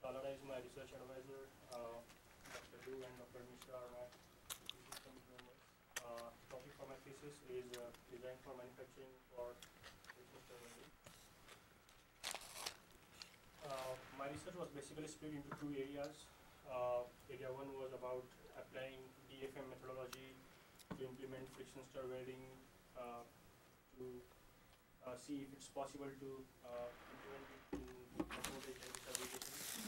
Talada is my research advisor. Dr. Du and Dr. Mishra are my thesis committee members. Topic for my thesis is design for manufacturing for friction welding. My research was basically split into two areas. Area one was about applying DFM methodology to implement friction stir welding to see if it's possible to implement it in automotive applications.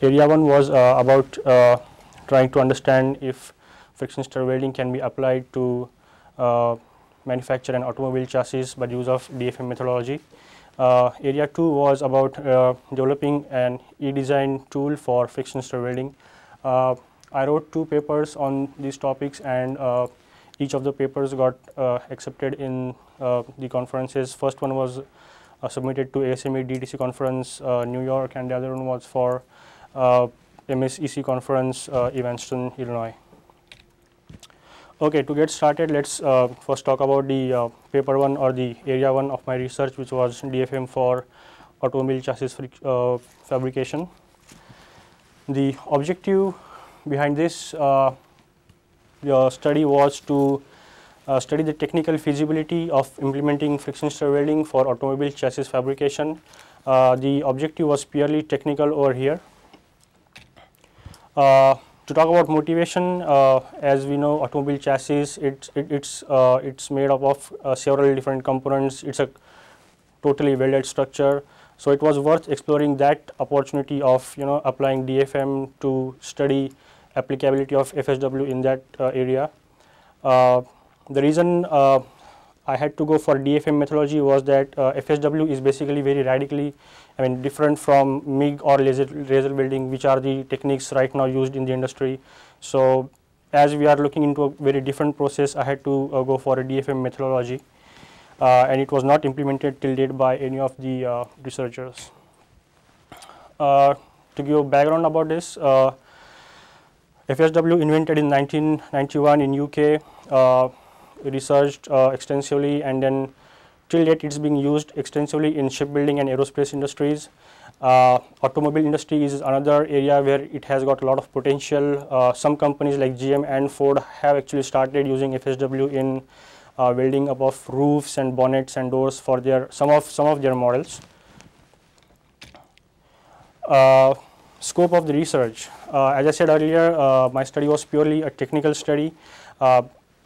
Area 1 was about trying to understand if friction stir welding can be applied to manufacture an automobile chassis by the use of DFM methodology. Area 2 was about developing an e-design tool for friction stir welding. I wrote 2 papers on these topics, and each of the papers got accepted in the conferences. First one was submitted to ASME DTC conference New York, and the other one was for MSEC conference Evanston, Illinois. Okay, to get started, let's first talk about the paper 1 or the area 1 of my research, which was DFM for automobile chassis fabrication. The objective behind this study was to study the technical feasibility of implementing friction stir welding for automobile chassis fabrication. The objective was purely technical over here. To talk about motivation, as we know, automobile chassis, it's made up of several different components. It's a totally welded structure, so it was worth exploring that opportunity of applying DFM to study applicability of FSW in that area. The reason I had to go for DFM methodology was that FSW is basically very radically different from MIG or laser welding, which are the techniques right now used in the industry. So as we are looking into a very different process, I had to go for a DFM methodology, and it was not implemented till date by any of the researchers. To give a background about this, FSW invented in 1991 in UK, researched extensively, and then till date it's being used extensively in shipbuilding and aerospace industries. Automobile industry is another area where it has got a lot of potential. Some companies like GM and Ford have actually started using FSW in welding up of roofs and bonnets and doors for some of their models. Scope of the research. As I said earlier, my study was purely a technical study.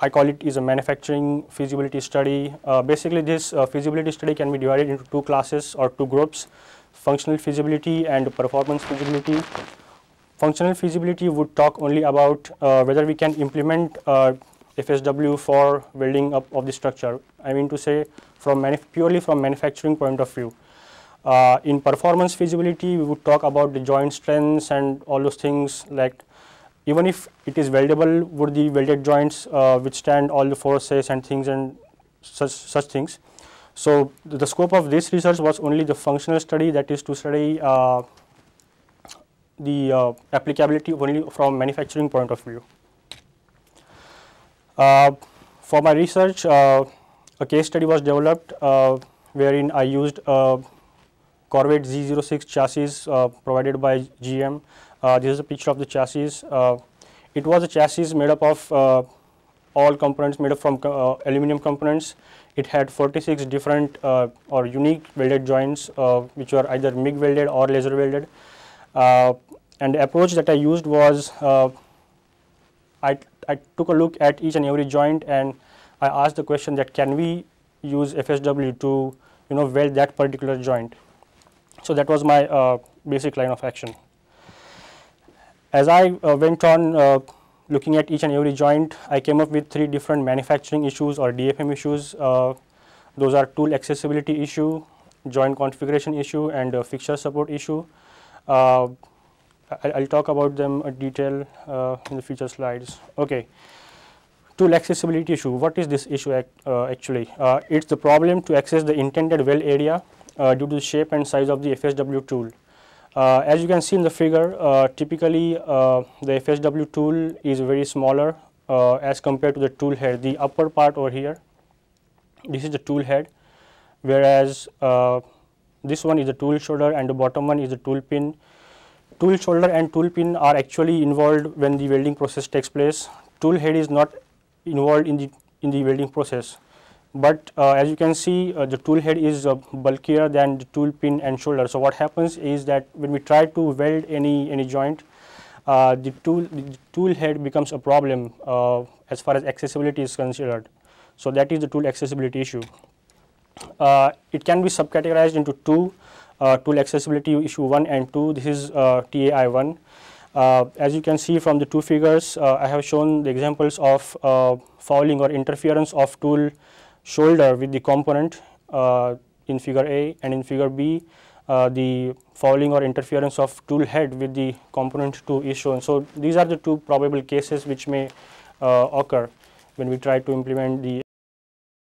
I call it is a manufacturing feasibility study. Basically, this feasibility study can be divided into 2 classes or 2 groups: functional feasibility and performance feasibility. Functional feasibility would talk only about whether we can implement FSW for welding up of the structure. I mean to say, purely from manufacturing point of view. In performance feasibility, we would talk about the joint strengths and all those things, like even if it is weldable, would the welded joints withstand all the forces and things and such things. So the scope of this research was only the functional study, that is to study the applicability only from manufacturing point of view. For my research, a case study was developed wherein I used Corvette Z06 chassis provided by GM. This is a picture of the chassis. It was a chassis made up of all components made up from aluminum components. It had 46 different or unique welded joints, which were either MIG welded or laser welded. And the approach that I used was I took a look at each and every joint, and I asked the question that can we use FSW to weld that particular joint. So that was my basic line of action. As I went on looking at each and every joint, I came up with 3 different manufacturing issues or DFM issues. Those are tool accessibility issue, joint configuration issue, and fixture support issue. I'll talk about them in detail in the future slides. Okay. Tool accessibility issue. What is this issue actually? It's the problem to access the intended weld area due to the shape and size of the FSW tool. As you can see in the figure, typically the FSW tool is very smaller as compared to the tool head. The upper part over here, this is the tool head, whereas this one is the tool shoulder and the bottom one is the tool pin. Tool shoulder and tool pin are actually involved when the welding process takes place. Tool head is not involved in the welding process, but as you can see, the tool head is bulkier than the tool pin and shoulder. So what happens is that when we try to weld any joint, the tool head becomes a problem as far as accessibility is considered. So that is the tool accessibility issue. It can be subcategorized into two: tool accessibility issue 1 and 2. This is TAI 1. As you can see from the two figures, I have shown the examples of fouling or interference of tool shoulder with the component in figure A, and in figure B the fouling or interference of tool head with the component 2 is shown. So these are the two probable cases which may occur when we try to implement the